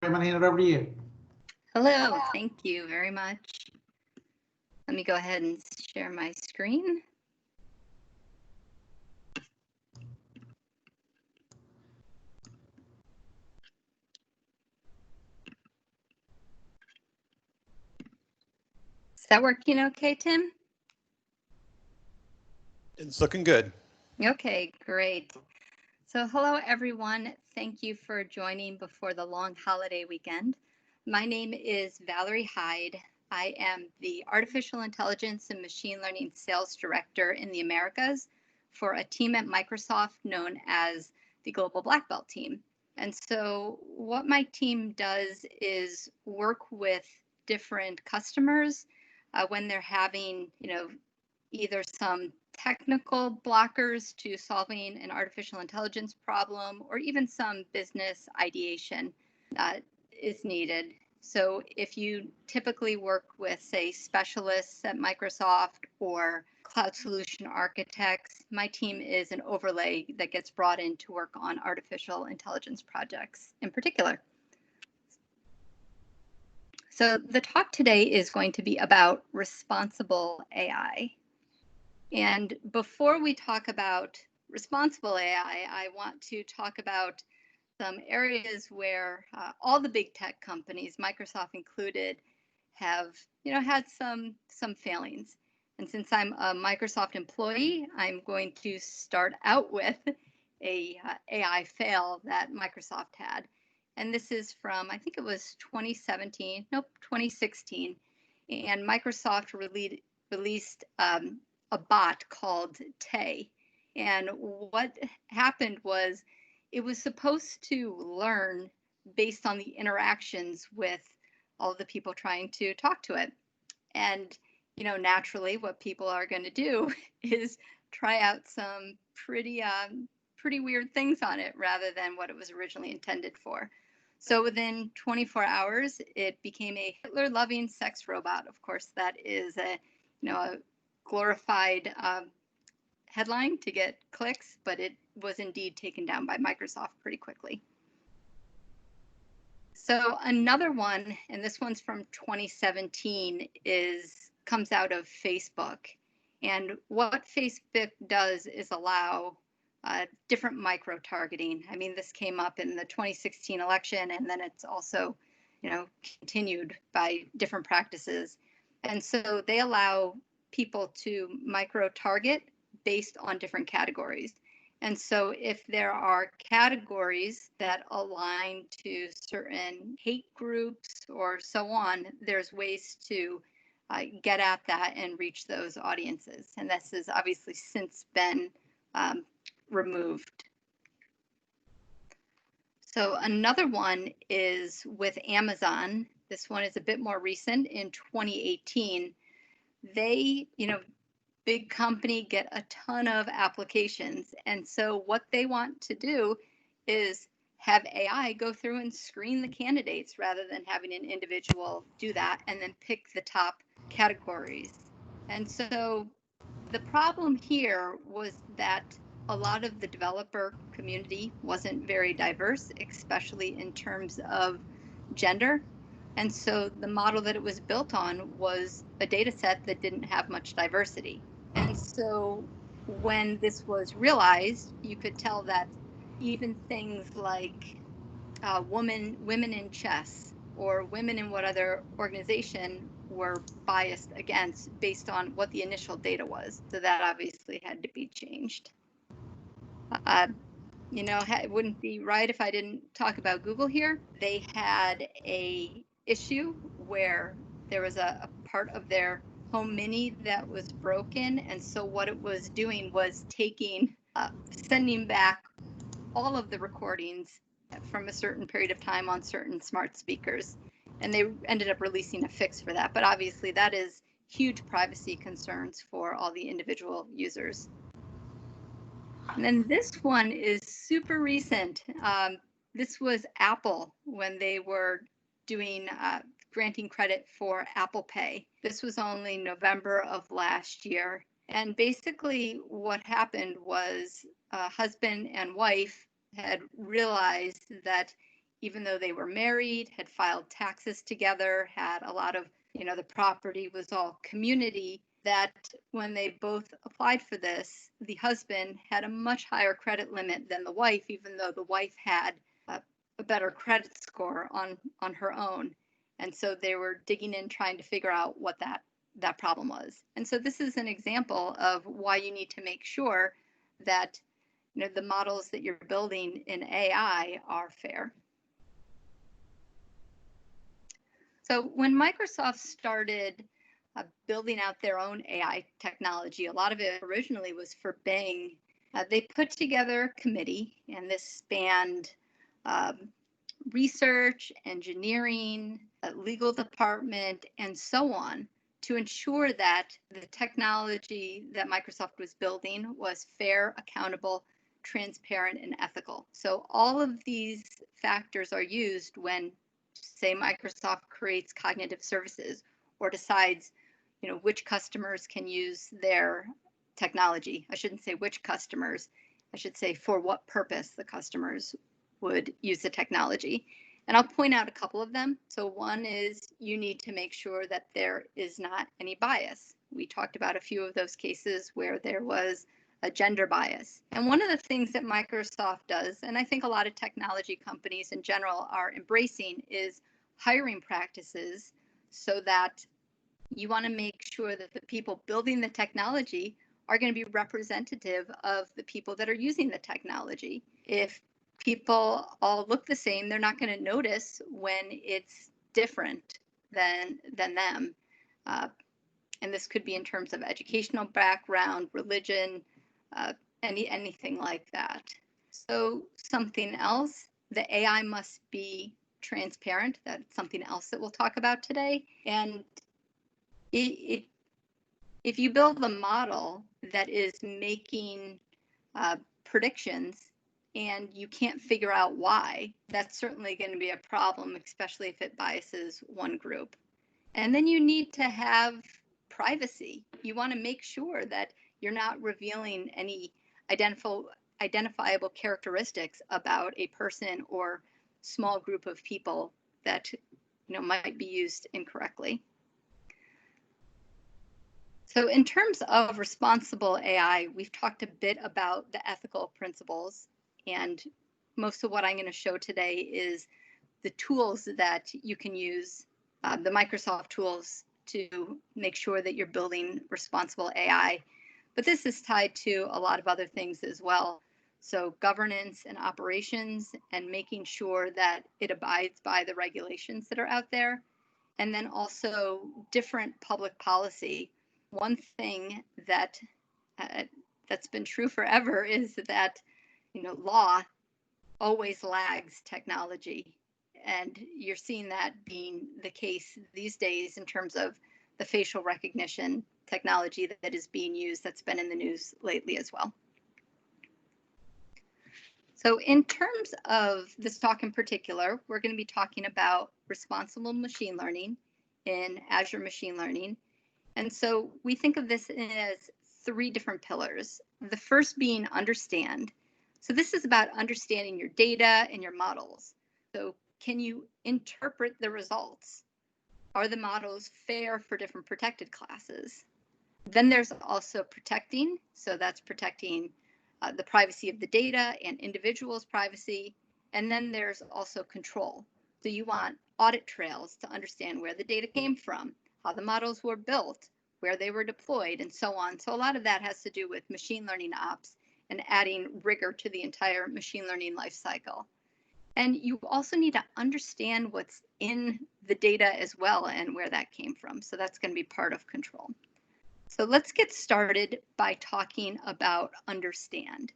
I'm going to hand it over to you. Hello, thank you very much. Let me go ahead and share my screen. Is that working okay, Tim? It's looking good. Okay, great. So hello, everyone. Thank you for joining before the long holiday weekend. My name is Valerie Hyde. I am the Artificial Intelligence and Machine Learning Sales Director in the Americas for a team at Microsoft known as the Global Black Belt team. And so what my team does is work with different customers when they're having, either some technical blockers to solving an artificial intelligence problem or even some business ideation that is needed. So if you typically work with, say, specialists at Microsoft or cloud solution architects, my team is an overlay that gets brought in to work on artificial intelligence projects in particular. So the talk today is going to be about responsible AI. And before we talk about responsible AI, I want to talk about some areas where all the big tech companies, Microsoft included, have had some failings. And since I'm a Microsoft employee, I'm going to start out with a AI fail that Microsoft had. And this is from, I think it was 2016. And Microsoft released a bot called Tay. And what happened was it was supposed to learn based on the interactions with all the people trying to talk to it. And, naturally what people are going to do is try out some pretty weird things on it rather than what it was originally intended for. So within 24 hours, it became a Hitler-loving sex robot. Of course, that is a glorified headline to get clicks, but it was indeed taken down by Microsoft pretty quickly. So another one, and this one's from 2017, comes out of Facebook. And what Facebook does is allow different micro-targeting. I mean, this came up in the 2016 election, and then it's also, continued by different practices. And so they allow people to micro-target based on different categories. And so if there are categories that align to certain hate groups or so on, there's ways to get at that and reach those audiences. And this has obviously since been removed. So another one is with Amazon. This one is a bit more recent in 2018. They, big company, get a ton of applications. And so what they want to do is have AI go through and screen the candidates rather than having an individual do that and then pick the top categories. And so the problem here was that a lot of the developer community wasn't very diverse, especially in terms of gender. And so the model that it was built on was a data set that didn't have much diversity. And so when this was realized, you could tell that even things like women in chess or women in what other organization were biased against based on what the initial data was. So that obviously had to be changed. It wouldn't be right if I didn't talk about Google here. They had a issue where there was a part of their home mini that was broken. And so what it was doing was sending back all of the recordings from a certain period of time on certain smart speakers. And they ended up releasing a fix for that. But obviously that is huge privacy concerns for all the individual users. And then this one is super recent. This was Apple when they were doing granting credit for Apple Pay. This was only November of last year. And basically what happened was a husband and wife had realized that even though they were married, had filed taxes together, had a lot of, the property was all community, that when they both applied for this, the husband had a much higher credit limit than the wife, even though the wife had a better credit score on her own. And so they were digging in, trying to figure out what that problem was. And so this is an example of why you need to make sure that the models that you're building in AI are fair. So when Microsoft started building out their own AI technology, a lot of it originally was for Bing. They put together a committee, and this spanned research, engineering, legal department, and so on, to ensure that the technology that Microsoft was building was fair, accountable, transparent, and ethical. So all of these factors are used when, say, Microsoft creates cognitive services or decides, which customers can use their technology. I shouldn't say which customers, I should say for what purpose the customers would use the technology. And I'll point out a couple of them. So one is you need to make sure that there is not any bias. We talked about a few of those cases where there was a gender bias. And one of the things that Microsoft does, and I think a lot of technology companies in general are embracing, is hiring practices so that you want to make sure that the people building the technology are going to be representative of the people that are using the technology. If people all look the same, they're not going to notice when it's different than them. And this could be in terms of educational background, religion, anything like that. So something else, the AI must be transparent. That's something else that we'll talk about today. And if you build a model that is making predictions and you can't figure out why, that's certainly going to be a problem, especially if it biases one group. And then you need to have privacy. You want to make sure that you're not revealing any identifiable characteristics about a person or small group of people that might be used incorrectly. So in terms of responsible AI, we've talked a bit about the ethical principles, and most of what I'm going to show today is the tools that you can use, the Microsoft tools, to make sure that you're building responsible AI. But this is tied to a lot of other things as well. So governance and operations, and making sure that it abides by the regulations that are out there. And then also different public policy. One thing that that's been true forever is that law always lags technology, and you're seeing that being the case these days in terms of the facial recognition technology that is being used, that's been in the news lately as well. So in terms of this talk in particular, we're going to be talking about responsible machine learning in Azure Machine Learning. And so we think of this as three different pillars. The first being understand. So this is about understanding your data and your models. So can you interpret the results? Are the models fair for different protected classes? Then there's also protecting. So that's protecting the privacy of the data and individuals' privacy. And then there's also control. So you want audit trails to understand where the data came from, how the models were built, where they were deployed, and so on. So a lot of that has to do with machine learning ops and adding rigor to the entire machine learning lifecycle. And you also need to understand what's in the data as well and where that came from. So that's going to be part of control. So let's get started by talking about understand.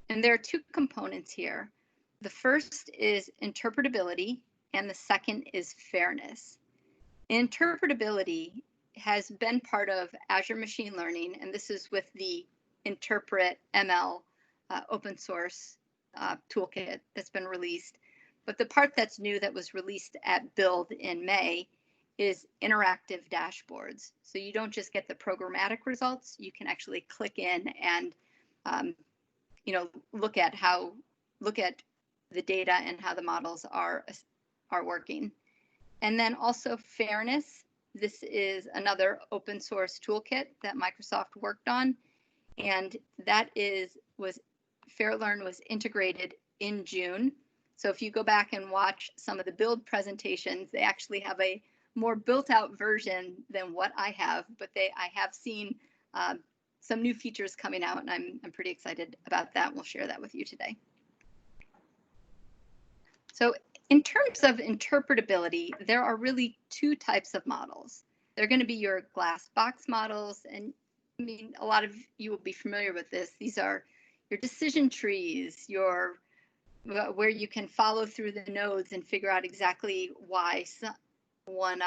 And there are two components here. The first is interpretability, and the second is fairness. Interpretability has been part of Azure Machine Learning, and this is with the Interpret ML open source toolkit that's been released. But the part that's new that was released at Build in May is interactive dashboards. So you don't just get the programmatic results, you can actually click in and look at the data and how the models are working. And then also fairness. This is another open source toolkit that Microsoft worked on, and that FairLearn was integrated in June. So if you go back and watch some of the build presentations, they actually have a more built out version than what I have, but I have seen some new features coming out, and I'm pretty excited about that. We'll share that with you today. So in terms of interpretability, there are really two types of models. They're going to be your glass box models, and I mean, a lot of you will be familiar with this. These are your decision trees, where you can follow through the nodes and figure out exactly why one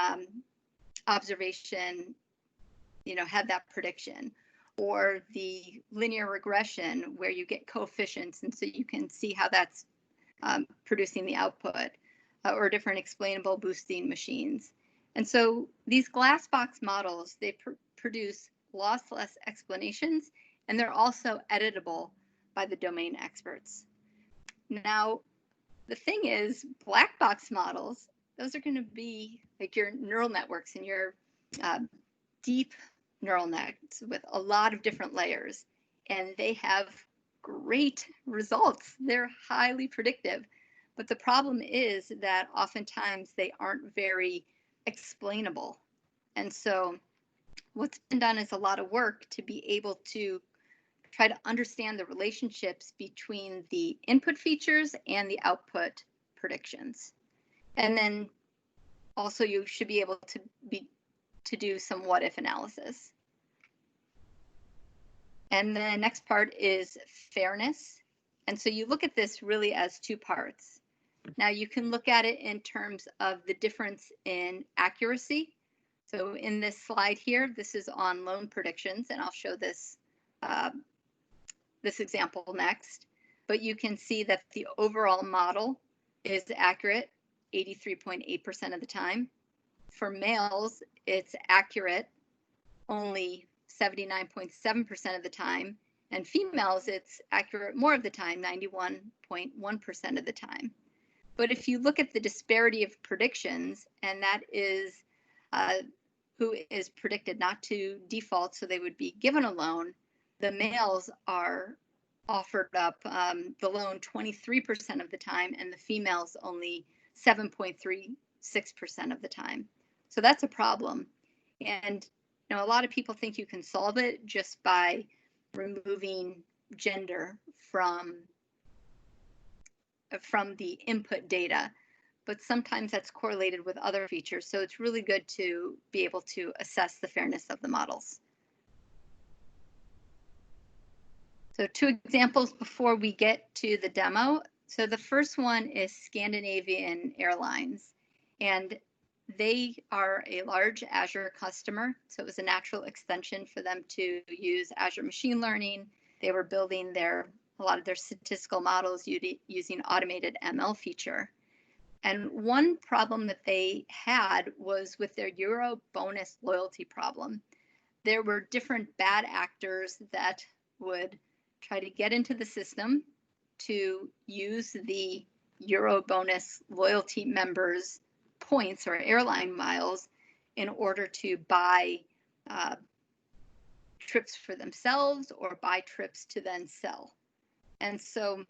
observation, had that prediction, or the linear regression where you get coefficients, and so you can see how that's producing the output, or different explainable boosting machines. And so these glass box models, they produce lossless explanations, and they're also editable by the domain experts. Now, the thing is, black box models, those are going to be like your neural networks and your deep neural nets with a lot of different layers, and they have great results. They're highly predictive, but the problem is that oftentimes they aren't very explainable. And so what's been done is a lot of work to be able to try to understand the relationships between the input features and the output predictions. And then also you should be able to do some what if analysis. And the next part is fairness. And so you look at this really as two parts. Now you can look at it in terms of the difference in accuracy. So in this slide here, this is on loan predictions, and I'll show this this example next. But you can see that the overall model is accurate 83.8% of the time. For males, it's accurate only 79.7% of the time, and females, it's accurate more of the time, 91.1% of the time. But if you look at the disparity of predictions, and that is who is predicted not to default, so they would be given a loan, the males are offered up the loan 23% of the time, and the females only 7.36% of the time. So that's a problem. And a lot of people think you can solve it just by removing gender from the input data, but sometimes that's correlated with other features. So it's really good to be able to assess the fairness of the models. So two examples before we get to the demo. So the first one is Scandinavian Airlines, and they are a large Azure customer, so it was a natural extension for them to use Azure Machine Learning. They were building a lot of their statistical models using automated ML feature. And one problem that they had was with their Euro bonus loyalty problem. There were different bad actors that would try to get into the system to use the Euro bonus loyalty members' points or airline miles in order to buy trips for themselves or buy trips to then sell. And so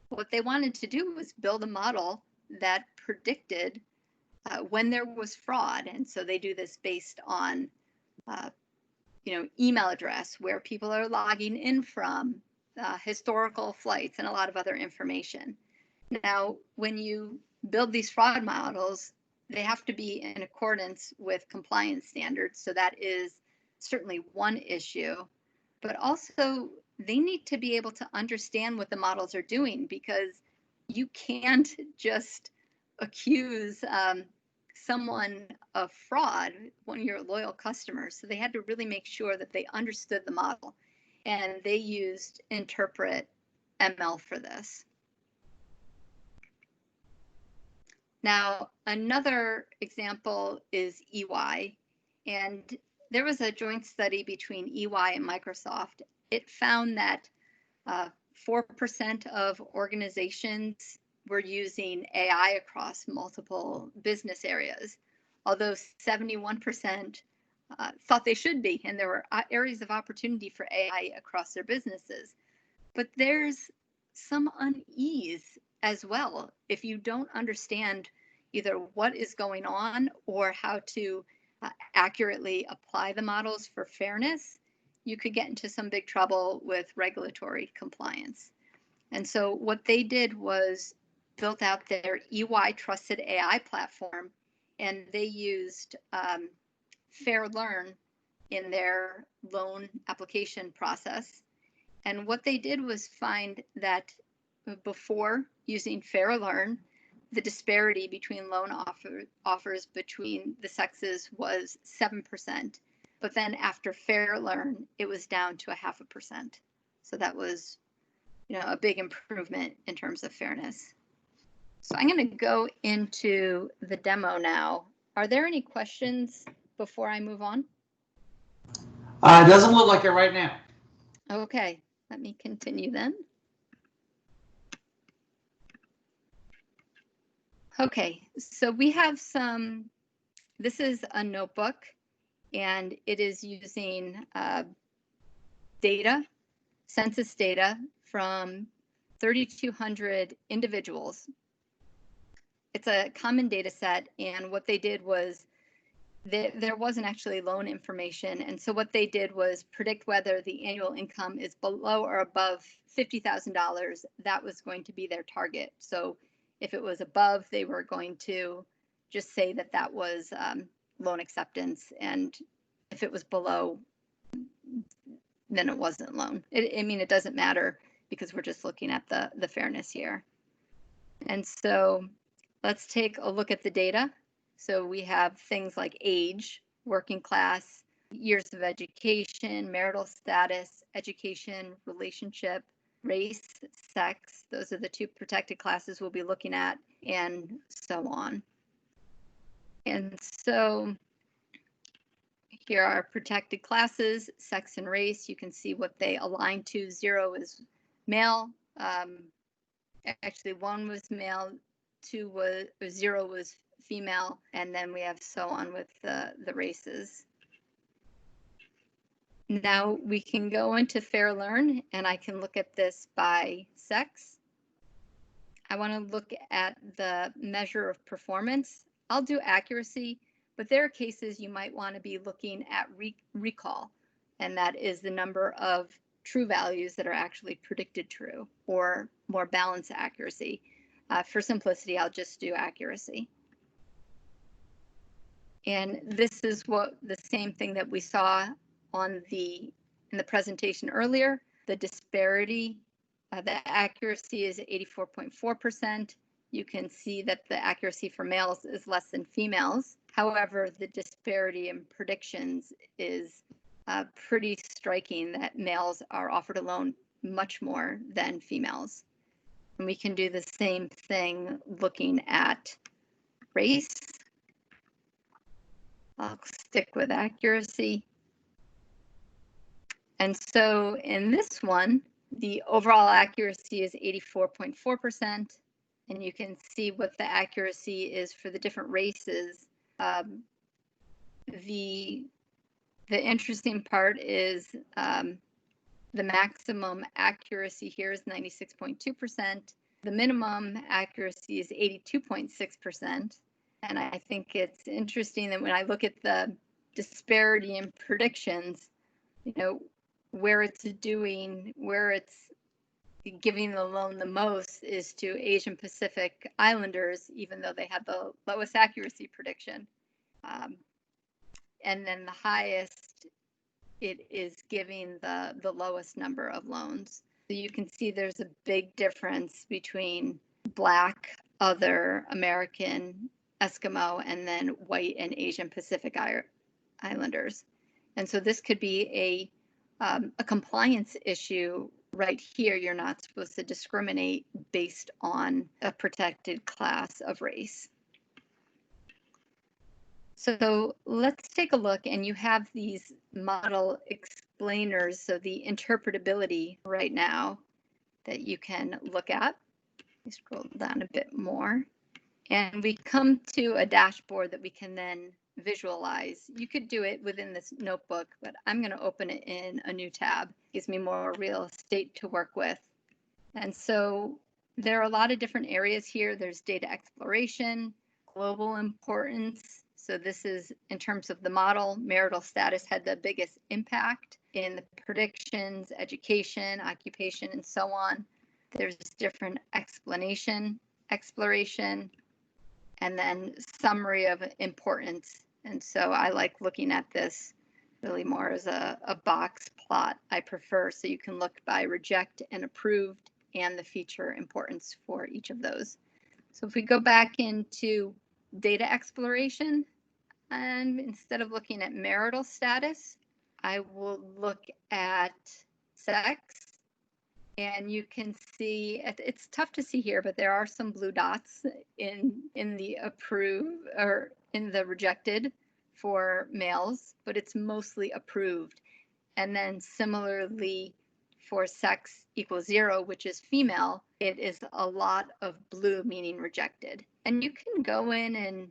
what they wanted to do was build a model that predicted when there was fraud. And so they do this based on email address, where people are logging in from, historical flights, and a lot of other information. Now, when you build these fraud models, they have to be in accordance with compliance standards. So that is certainly one issue, but also they need to be able to understand what the models are doing, because you can't just accuse someone of fraud when you're a loyal customer. So they had to really make sure that they understood the model, and they used interpret ML for this. Now, another example is EY, and there was a joint study between EY and Microsoft. It found that 4% of organizations were using AI across multiple business areas, although 71% thought they should be, and there were areas of opportunity for AI across their businesses. But there's some unease as well. If you don't understand either what is going on or how to accurately apply the models for fairness, you could get into some big trouble with regulatory compliance. And so what they did was built out their EY Trusted AI platform, and they used Fair Learn in their loan application process. And what they did was find that before using Fair Learn, the disparity between loan offers between the sexes was 7%. But then after Fair Learn, it was down to 0.5%. So that was, a big improvement in terms of fairness. So I'm going to go into the demo now. Are there any questions before I move on? It doesn't look like it right now. Okay, let me continue then. Okay, so we have this is a notebook, and it is using census data from 3,200 individuals. It's a common data set, and what they did was there wasn't actually loan information, and so what they did was predict whether the annual income is below or above $50,000. That was going to be their target. So if it was above, they were going to just say that that was loan acceptance, and if it was below, then it wasn't loan. It doesn't matter because we're just looking at the fairness here. And so let's take a look at the data. So we have things like age, working class, years of education, marital status, education, relationship, race, sex. Those are the 2 protected classes we'll be looking at, and so on. And so here are protected classes, sex and race. You can see what they align to. 0 is male. Actually, 1 was male, 0 was female, and then we have so on with the races. Now we can go into Fair Learn, and I can look at this by sex. I want to look at the measure of performance. I'll do accuracy, but there are cases you might want to be looking at recall, and that is the number of true values that are actually predicted true, or more balanced accuracy. For simplicity, I'll just do accuracy. And this is the same thing that we saw in the presentation earlier. The disparity, the accuracy is 84.4%. You can see that the accuracy for males is less than females. However, the disparity in predictions is pretty striking, that males are offered a loan much more than females. And we can do the same thing looking at race. I'll stick with accuracy. And so in this one, the overall accuracy is 84.4%, and you can see what the accuracy is for the different races. The interesting part is the maximum accuracy here is 96.2%. The minimum accuracy is 82.6%. And I think it's interesting that when I look at the disparity in predictions, where it's giving the loan the most is to Asian Pacific Islanders, even though they had the lowest accuracy prediction. And then the highest, it is giving the lowest number of loans. So you can see there's a big difference between Black, other American, Eskimo, and then white and Asian Pacific Islanders. And so this could be a compliance issue right here. You're not supposed to discriminate based on a protected class of race. So let's take a look, and you have these model explainers, so the interpretability right now. that you can look at. We scroll down a bit more, and we come to a dashboard that we can then visualize. You could do it within this notebook, but I'm going to open it in a new tab. It gives me more real estate to work with. And so there are a lot of different areas here. There's data exploration, global importance. So this is in terms of the model, marital status had the biggest impact in the predictions, education, occupation, and so on. There's different exploration, and then summary of importance. And so I like looking at this really more as a box plot. I prefer, so you can look by reject and approved and the feature importance for each of those. So if we go back into data exploration, and instead of looking at marital status, I will look at sex. And you can see, it's tough to see here, but there are some blue dots in the approved or in the rejected for males, but it's mostly approved. And then similarly for sex equals 0, which is female, it is a lot of blue, meaning rejected. And you can go in and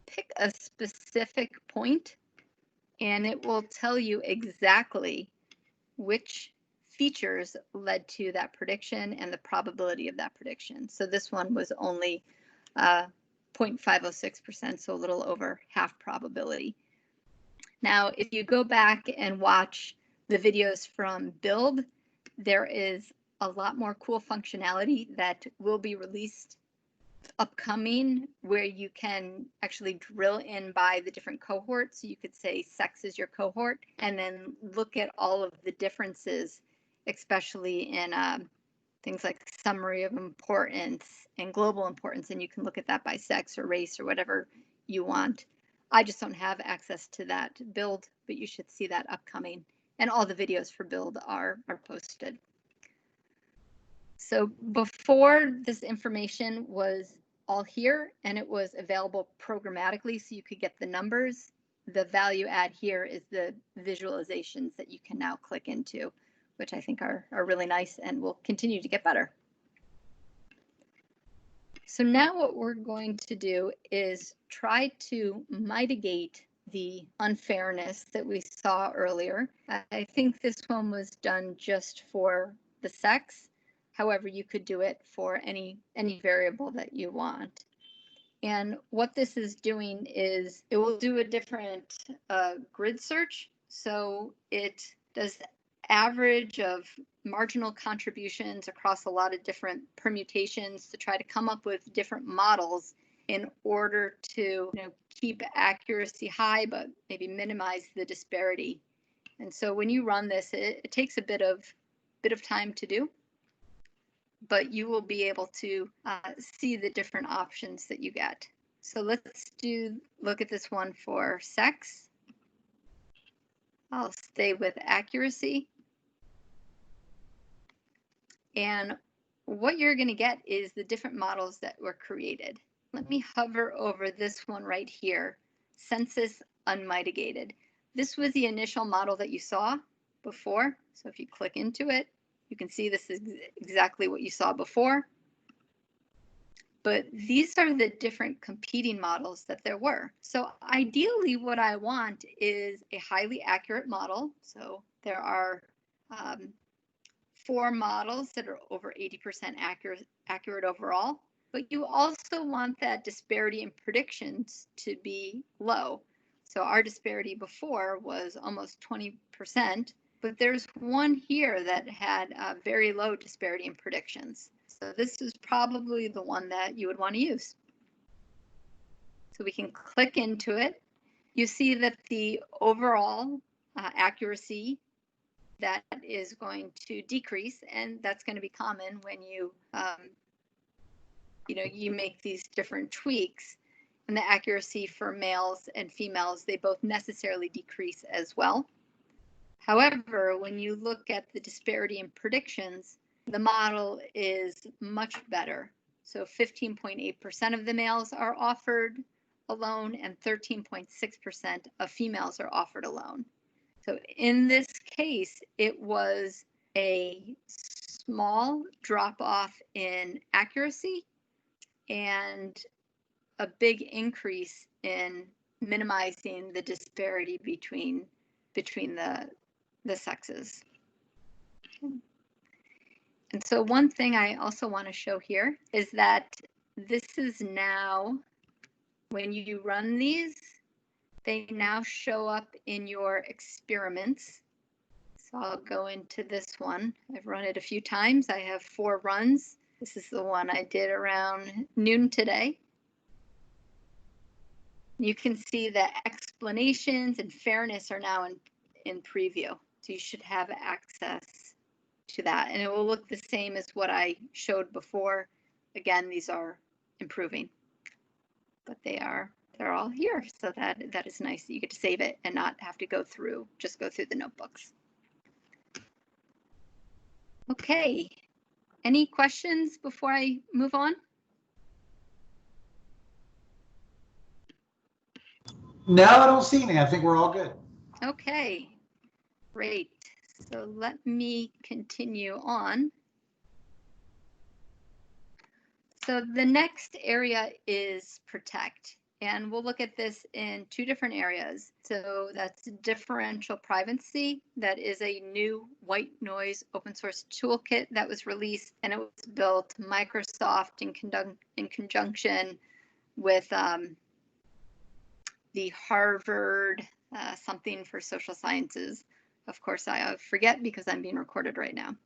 pick a specific point, and it will tell you exactly which features led to that prediction and the probability of that prediction. So this one was only 0.506%, so a little over half probability. Now, if you go back and watch the videos from Build, there is a lot more cool functionality that will be released upcoming, where you can actually drill in by the different cohorts. So you could say sex is your cohort and then look at all of the differences, especially in things like summary of importance and global importance. And you can look at that by sex or race or whatever you want. I just don't have access to that Build, but you should see that upcoming. And all the videos for Build are posted. So before, this information was all here and it was available programmatically, so you could get the numbers. The value add here is the visualizations that you can now click into, which I think are really nice and will continue to get better. So now what we're going to do is try to mitigate the unfairness that we saw earlier. I think this one was done just for the sex. However, you could do it for any variable that you want. And what this is doing is it will do a different grid search. So it does average of marginal contributions across a lot of different permutations to try to come up with different models in order to keep accuracy high, but maybe minimize the disparity. And so when you run this, it takes a bit of time to do, but you will be able to see the different options that you get. So let's look at this one for sex. I'll stay with accuracy. And what you're going to get is the different models that were created. Let me hover over this one right here, census unmitigated. This was the initial model that you saw before. So if you click into it, you can see this is exactly what you saw before. But these are the different competing models that there were. So ideally, what I want is a highly accurate model. So there are 4 models that are over 80% accurate overall. But you also want that disparity in predictions to be low. So our disparity before was almost 20%. But there's one here that had a very low disparity in predictions. So this is probably the one that you would want to use. So we can click into it. You see that the overall accuracy, that is going to decrease, and that's going to be common when you you make these different tweaks. And the accuracy for males and females, they both necessarily decrease as well. However, when you look at the disparity in predictions, the model is much better. So 15.8% of the males are offered alone and 13.6% of females are offered alone. So in this case, it was a small drop off in accuracy and a big increase in minimizing the disparity between the sexes. And so one thing I also want to show here is that this is now, when you run these, they now show up in your experiments. So I'll go into this one. I've run it a few times. I have 4 runs. This is the one I did around noon today. You can see the explanations and fairness are now in preview. So you should have access to that. And it will look the same as what I showed before. Again, these are improving, but they're all here. So that is nice that you get to save it and not have to just go through the notebooks. Okay, any questions before I move on? No, I don't see any. I think we're all good. Okay, great. So let me continue on. So the next area is protect, and we'll look at this in 2 different areas. So that's differential privacy. That is a new white noise open source toolkit that was released, and it was built Microsoft in conjunction with the Harvard something for social sciences. Of course, I forget because I'm being recorded right now.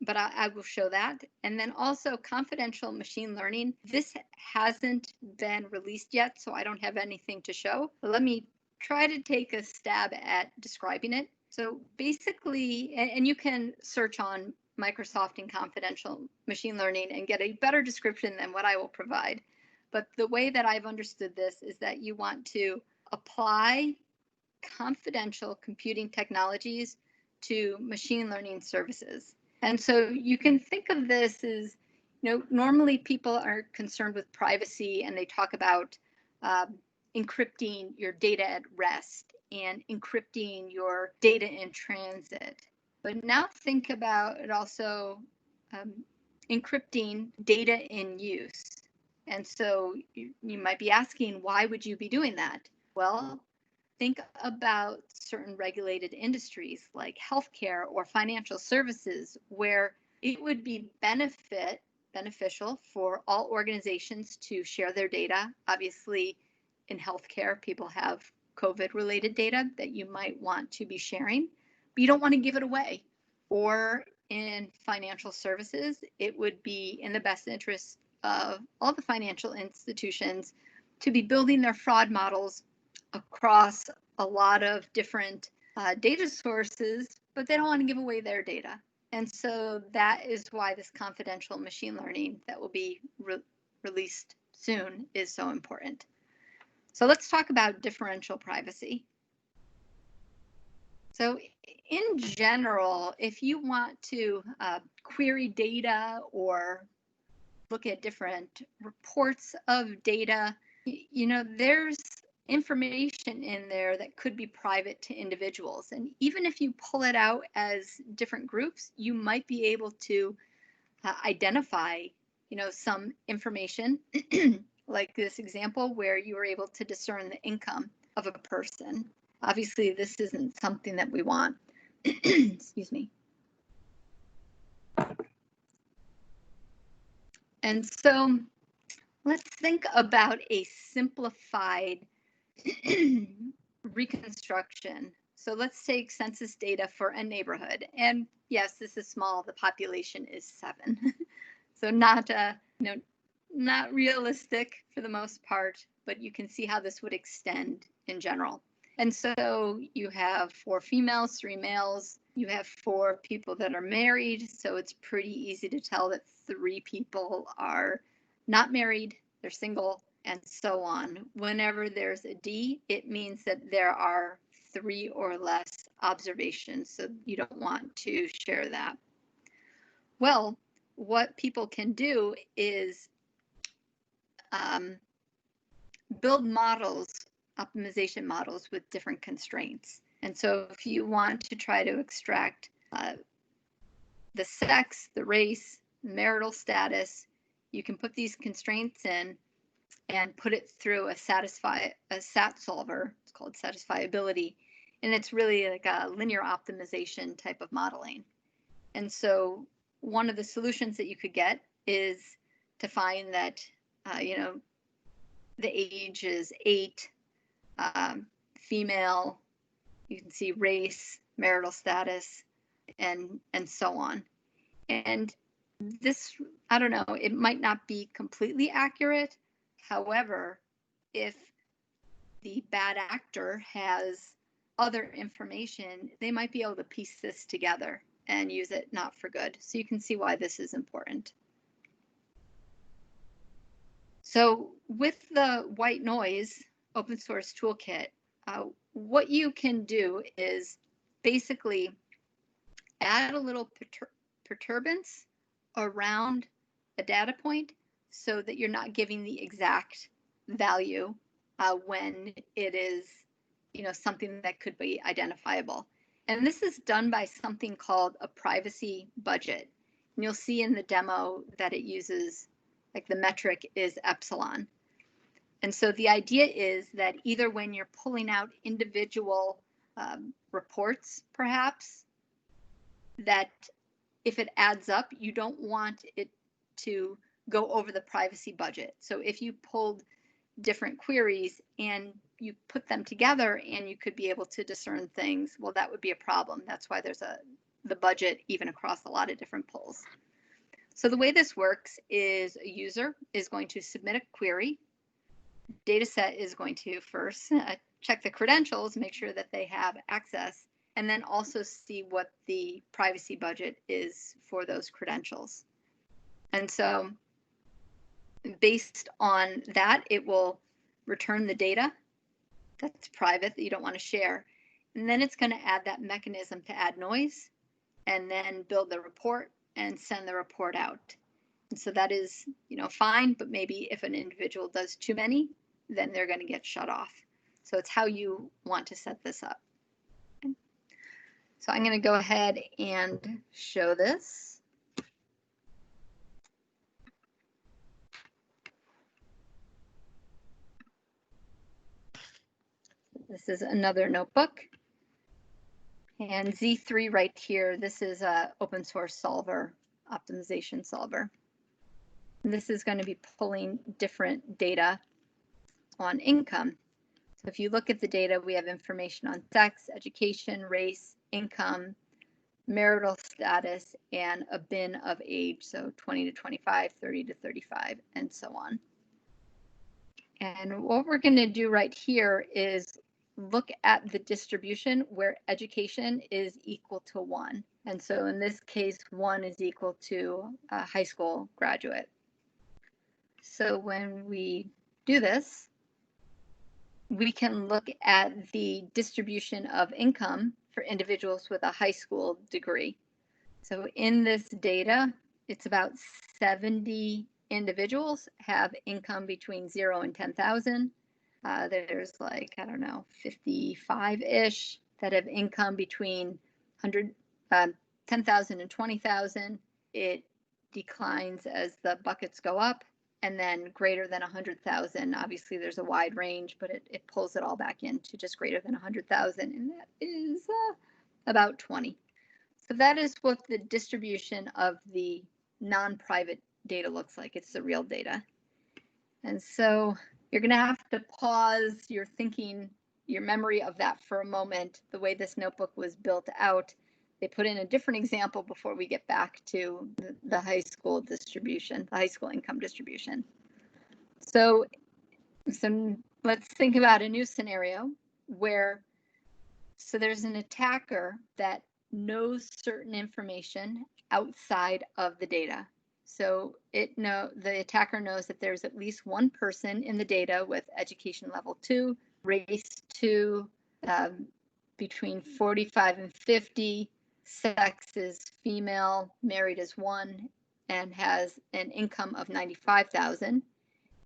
But I will show that. And then also confidential machine learning. This hasn't been released yet, so I don't have anything to show. But let me try to take a stab at describing it. So basically, and you can search on Microsoft and confidential machine learning and get a better description than what I will provide. But the way that I've understood this is that you want to apply confidential computing technologies to machine learning services. And so you can think of this as, normally people are concerned with privacy and they talk about encrypting your data at rest and encrypting your data in transit. But now think about it also encrypting data in use. And so you might be asking, why would you be doing that? Well, think about certain regulated industries like healthcare or financial services, where it would be beneficial for all organizations to share their data. Obviously, in healthcare, people have COVID-related data that you might want to be sharing, but you don't want to give it away. Or in financial services, it would be in the best interest of all the financial institutions to be building their fraud models across a lot of different data sources, but they don't want to give away their data. And so that is why this confidential machine learning that will be released soon is so important. So let's talk about differential privacy. So in general, if you want to query data or look at different reports of data, there's information in there that could be private to individuals. And even if you pull it out as different groups, you might be able to identify, some information like this example where you were able to discern the income of a person. Obviously, this isn't something that we want. Excuse me. And so let's think about a simplified reconstruction. So let's take census data for a neighborhood. And yes, this is small. The population is 7. So not realistic for the most part, but you can see how this would extend in general. And so you have 4 females, 3 males. You have 4 people that are married. So it's pretty easy to tell that 3 people are not married, they're single, and so on. Whenever there's a D, it means that there are 3 or less observations. So you don't want to share that. Well, what people can do is build models, optimization models with different constraints. And so if you want to try to extract the sex, the race, marital status. You can put these constraints in and put it through a SAT solver. It's called satisfiability. And it's really like a linear optimization type of modeling. And so one of the solutions that you could get is to find that, the age is 8, female, you can see race, marital status, and so on. And this, I don't know, it might not be completely accurate. However, if the bad actor has other information, they might be able to piece this together and use it not for good. So you can see why this is important. So with the white noise open source toolkit, what you can do is basically add a little perturbance around a data point so that you're not giving the exact value when it is, something that could be identifiable. And this is done by something called a privacy budget. And you'll see in the demo that it uses, like the metric is epsilon. And so the idea is that either when you're pulling out individual reports, perhaps, that if it adds up, you don't want it to go over the privacy budget. So if you pulled different queries and you put them together and you could be able to discern things, well, that would be a problem. That's why there's the budget even across a lot of different pulls. So the way this works is a user is going to submit a query. Dataset is going to first check the credentials, make sure that they have access, and then also see what the privacy budget is for those credentials. And so based on that, it will return the data that's private that you don't want to share. And then it's going to add that mechanism to add noise and then build the report and send the report out. And so that is, fine, but maybe if an individual does too many, then they're going to get shut off. So it's how you want to set this up. Okay. So I'm going to go ahead and show this. This is another notebook. And Z3 right here, this is an open source solver, optimization solver. And this is going to be pulling different data on income. So if you look at the data, we have information on sex, education, race, income, marital status, and a bin of age. So 20 to 25, 30 to 35, and so on. And what we're going to do right here is look at the distribution where education is equal to 1. And so in this case, 1 is equal to a high school graduate. So when we do this, we can look at the distribution of income for individuals with a high school degree. So in this data, it's about 70 individuals have income between 0 and 10,000. There's 55-ish that have income between 10,000 and 20,000. It declines as the buckets go up, and then greater than 100,000. Obviously, there's a wide range, but it pulls it all back into just greater than 100,000, and that is about 20. So that is what the distribution of the non-private data looks like. It's the real data. And so you're going to have to pause your thinking, your memory of that for a moment. The way this notebook was built out, they put in a different example before we get back to the high school distribution, the high school income distribution. So let's think about a new scenario where, so there's an attacker that knows certain information outside of the data. So the attacker knows that there's at least one person in the data with education level 2, race 2, between 45 and 50, sex is female, married is 1, and has an income of 95,000.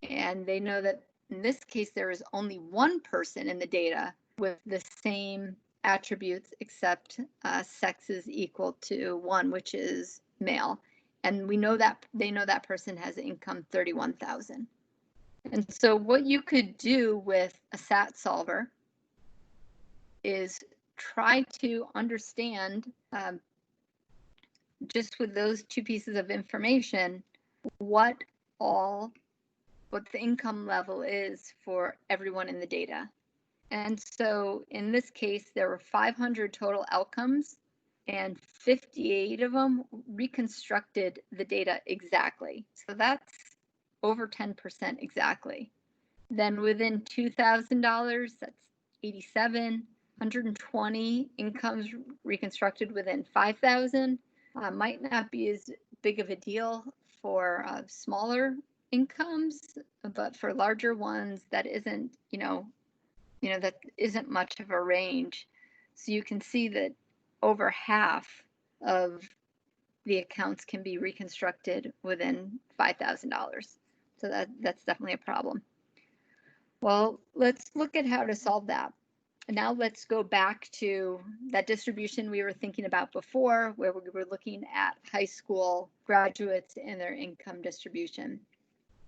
And they know that in this case, there is only one person in the data with the same attributes except sex is equal to 1, which is male. And we know that they know that person has income 31,000. And so what you could do with a SAT solver is try to understand, just with those two pieces of information, what the income level is for everyone in the data. And so in this case, there were 500 total outcomes, and 58 of them reconstructed the data exactly. So that's over 10% exactly. Then within $2,000, that's 87. 120 incomes reconstructed within 5,000. Might not be as big of a deal for smaller incomes, but for larger ones, that isn't, that isn't much of a range. So you can see that over half of the accounts can be reconstructed within $5,000. So that's definitely a problem. Well, let's look at how to solve that. And now let's go back to that distribution we were thinking about before, where we were looking at high school graduates and their income distribution.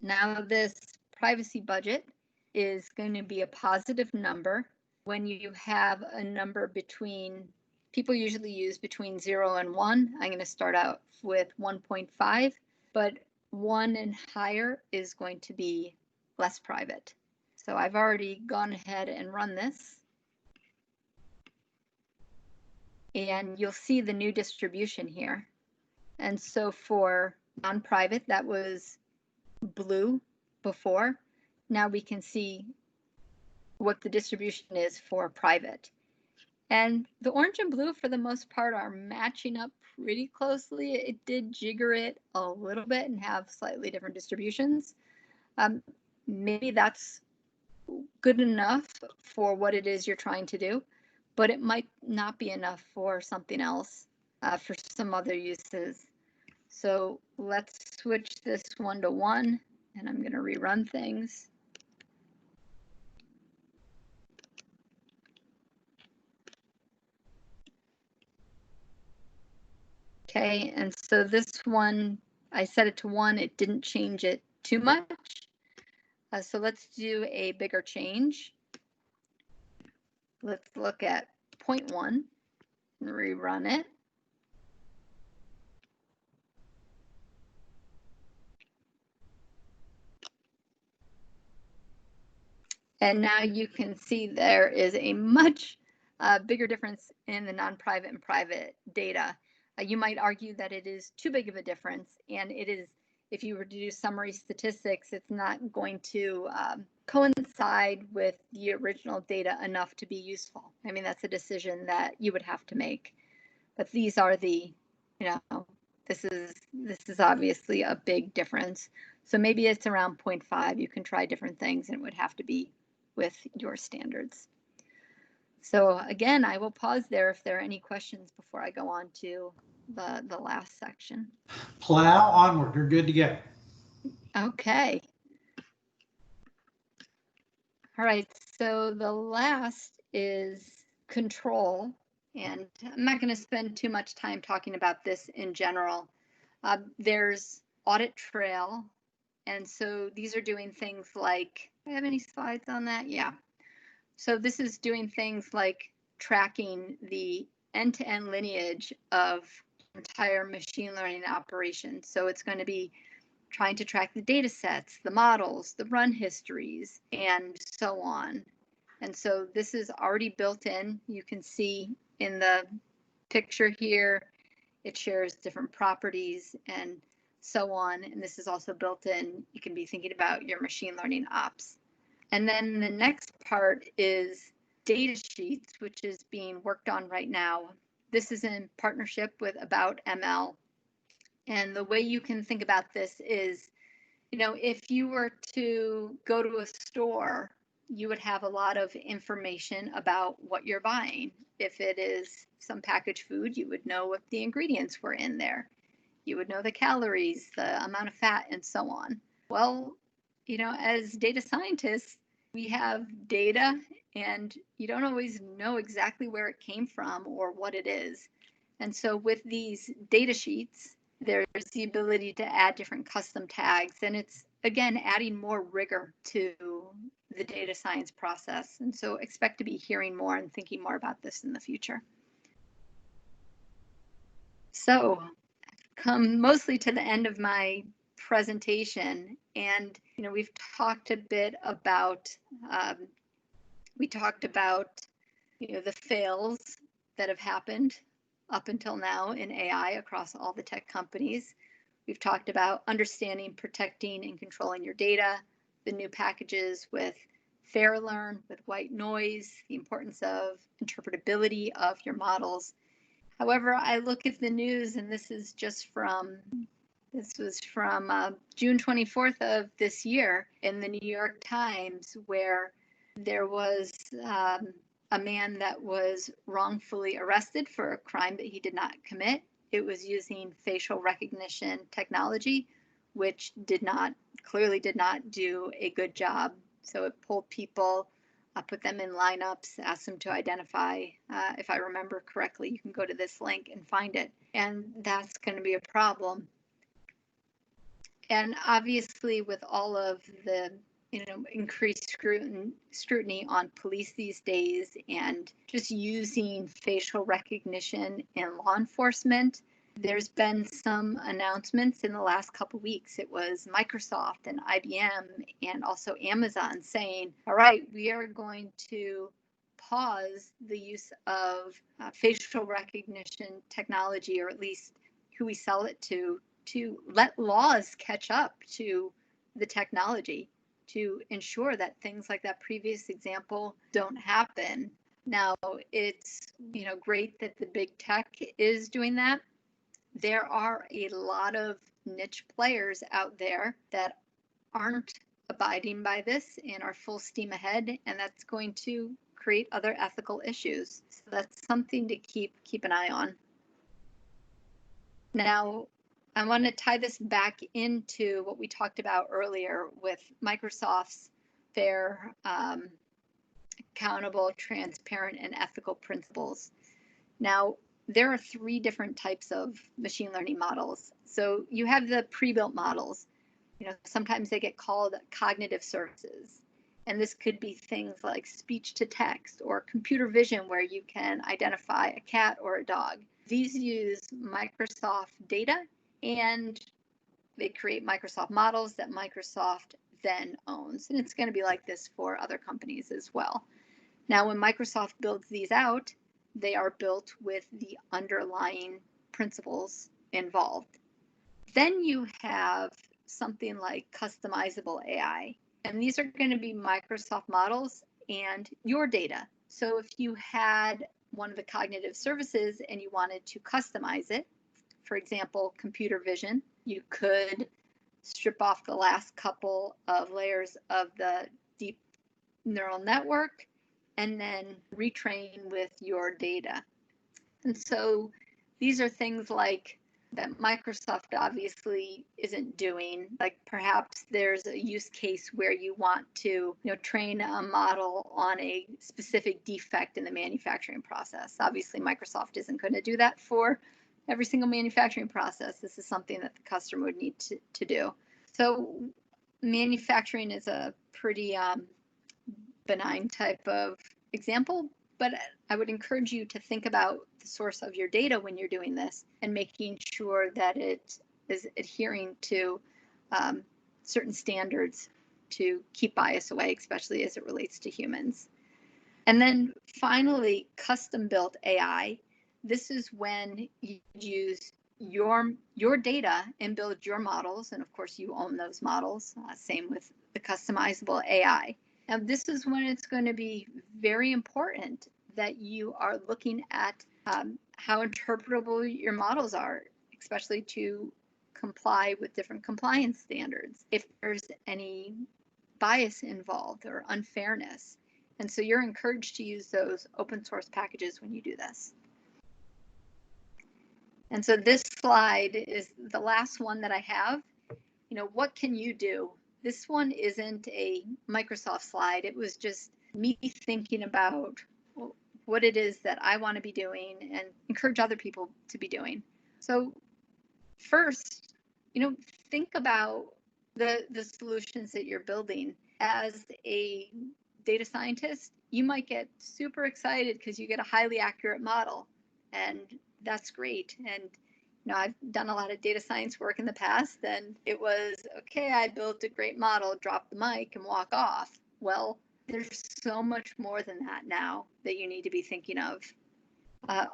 Now this privacy budget is going to be a positive number when you have a number between, people usually use between 0 and 1. I'm going to start out with 1.5, but 1 and higher is going to be less private. So I've already gone ahead and run this. And you'll see the new distribution here. And so for non-private, that was blue before. Now we can see what the distribution is for private. And the orange and blue, for the most part, are matching up pretty closely. It did jigger it a little bit and have slightly different distributions. Maybe that's good enough for what it is you're trying to do, but it might not be enough for something else, for some other uses. So let's switch this 1 to 1, and I'm going to rerun things. Okay, and so this one, I set it to 1. It didn't change it too much. So let's do a bigger change. Let's look at 0.1 and rerun it. And now you can see there is a much bigger difference in the non-private and private data. You might argue that it is too big of a difference, and it is, if you were to do summary statistics, it's not going to coincide with the original data enough to be useful. I mean, that's a decision that you would have to make. But these are the, this is obviously a big difference. So maybe it's around 0.5. You can try different things, and it would have to be with your standards. So again, I will pause there if there are any questions before I go on to the last section. Plow onward. You're good to go. Okay. All right. So the last is control. And I'm not going to spend too much time talking about this in general. There's audit trail. And so these are doing things like, do I have any slides on that? Yeah. So this is doing things like tracking the end-to-end lineage of entire machine learning operations. So it's going to be trying to track the data sets, the models, the run histories, and so on. And so this is already built in. You can see in the picture here, it shares different properties and so on. And this is also built in. You can be thinking about your machine learning ops. And then the next part is data sheets, which is being worked on right now. This is in partnership with About ML. And the way you can think about this is, if you were to go to a store, you would have a lot of information about what you're buying. If it is some packaged food, you would know what the ingredients were in there. You would know the calories, the amount of fat, and so on. Well, as data scientists, we have data and you don't always know exactly where it came from or what it is. And so with these data sheets, there's the ability to add different custom tags, and it's, again, adding more rigor to the data science process. And so expect to be hearing more and thinking more about this in the future. So I've come mostly to the end of my presentation, and we've talked a bit about the fails that have happened up until now in AI across all the tech companies. We've talked about understanding, protecting, and controlling your data, the new packages with fair learn, with white noise, the importance of interpretability of your models. However, I look at the news, and this was from June 24th of this year in the New York Times, where there was a man that was wrongfully arrested for a crime that he did not commit. It was using facial recognition technology, which clearly did not do a good job. So it pulled people, put them in lineups, asked them to identify. If I remember correctly, you can go to this link and find it. And that's going to be a problem. And obviously, with all of the increased scrutiny on police these days, and just using facial recognition in law enforcement, there's been some announcements in the last couple of weeks. It was Microsoft and IBM and also Amazon saying, all right, we are going to pause the use of facial recognition technology, or at least who we sell it to let laws catch up to the technology, to ensure that things like that previous example don't happen. Now, it's great that the big tech is doing that. There are a lot of niche players out there that aren't abiding by this and are full steam ahead, and that's going to create other ethical issues. So that's something to keep an eye on. Now, I want to tie this back into what we talked about earlier with Microsoft's fair, accountable, transparent, and ethical principles. Now, there are 3 different types of machine learning models. So you have the pre-built models. Sometimes they get called cognitive services. And this could be things like speech to text or computer vision, where you can identify a cat or a dog. These use Microsoft data, and they create Microsoft models that Microsoft then owns. And it's going to be like this for other companies as well. Now, when Microsoft builds these out, they are built with the underlying principles involved. Then you have something like customizable AI. And these are going to be Microsoft models and your data. So if you had one of the cognitive services and you wanted to customize it, for example, computer vision, you could strip off the last couple of layers of the deep neural network and then retrain with your data. And so these are things like that Microsoft obviously isn't doing. Like perhaps there's a use case where you want to train a model on a specific defect in the manufacturing process. Obviously, Microsoft isn't going to do that for every single manufacturing process. This is something that the customer would need to do. So manufacturing is a pretty benign type of example, but I would encourage you to think about the source of your data when you're doing this and making sure that it is adhering to certain standards to keep bias away, especially as it relates to humans. And then finally, custom-built AI. This is when you use your data and build your models, and of course you own those models. Same with the customizable AI. Now, this is when it's going to be very important that you are looking at how interpretable your models are, especially to comply with different compliance standards, if there's any bias involved or unfairness. And so you're encouraged to use those open source packages when you do this. And so this slide is the last one that I have. What can you do? This one isn't a Microsoft slide. It was just me thinking about what it is that I want to be doing and encourage other people to be doing. So first, think about the solutions that you're building. As a data scientist, you might get super excited because you get a highly accurate model, and that's great. And I've done a lot of data science work in the past, and it was, okay, I built a great model, drop the mic and walk off. Well, there's so much more than that now that you need to be thinking of.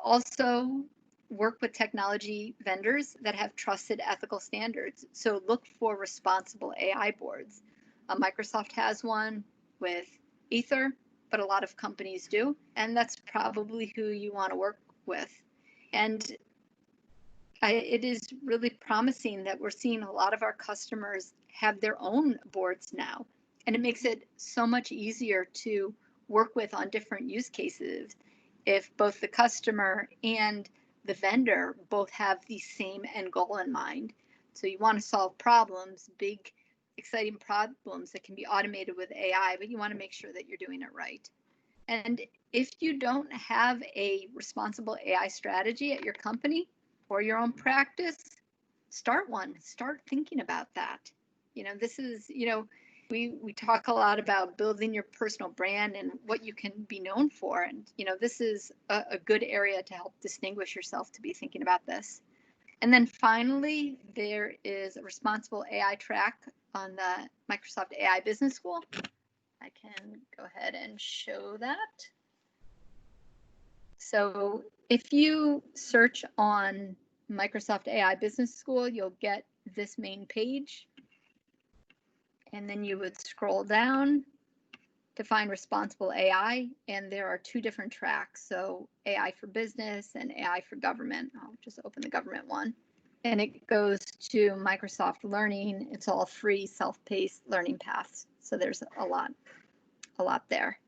Also, work with technology vendors that have trusted ethical standards. So look for responsible AI boards. Microsoft has one with Ether, but a lot of companies do. And that's probably who you want to work with. And it is really promising that we're seeing a lot of our customers have their own boards now. And it makes it so much easier to work with on different use cases if both the customer and the vendor both have the same end goal in mind. So you want to solve problems, big, exciting problems that can be automated with AI, but you want to make sure that you're doing it right. And if you don't have a responsible AI strategy at your company or your own practice, start one. Start thinking about that. This is, we talk a lot about building your personal brand and what you can be known for. And, this is a good area to help distinguish yourself to be thinking about this. And then finally, there is a responsible AI track on the Microsoft AI Business School. I can go ahead and show that. So if you search on Microsoft AI Business School, you'll get this main page. And then you would scroll down to find responsible AI. And there are two different tracks. So AI for business and AI for government. I'll just open the government one. And it goes to Microsoft Learning. It's all free, self-paced learning paths. So there's a lot there.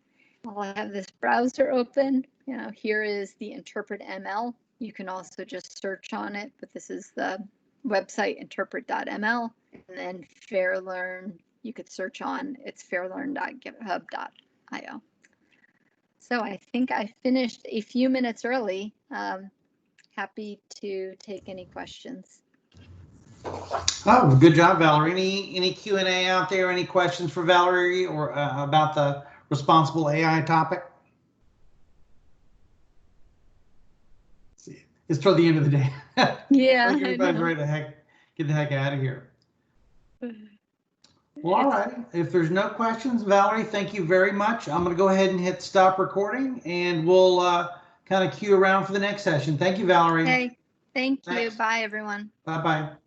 I'll have this browser open. Here is the Interpret ML. You can also just search on it, but this is the website interpret.ml. And then FairLearn, you could search on, it's fairlearn.github.io. So I think I finished a few minutes early. Happy to take any questions. Oh, good job, Valerie. Any Q&A out there? Any questions for Valerie or about the responsible AI topic? It's toward the end of the day. Yeah, everybody's ready to get the heck out of here. Well, all right. If there's no questions, Valerie, thank you very much. I'm going to go ahead and hit stop recording, and we'll kind of queue around for the next session. Thank you, Valerie. Okay, thank you. Thanks. Bye, everyone. Bye-bye.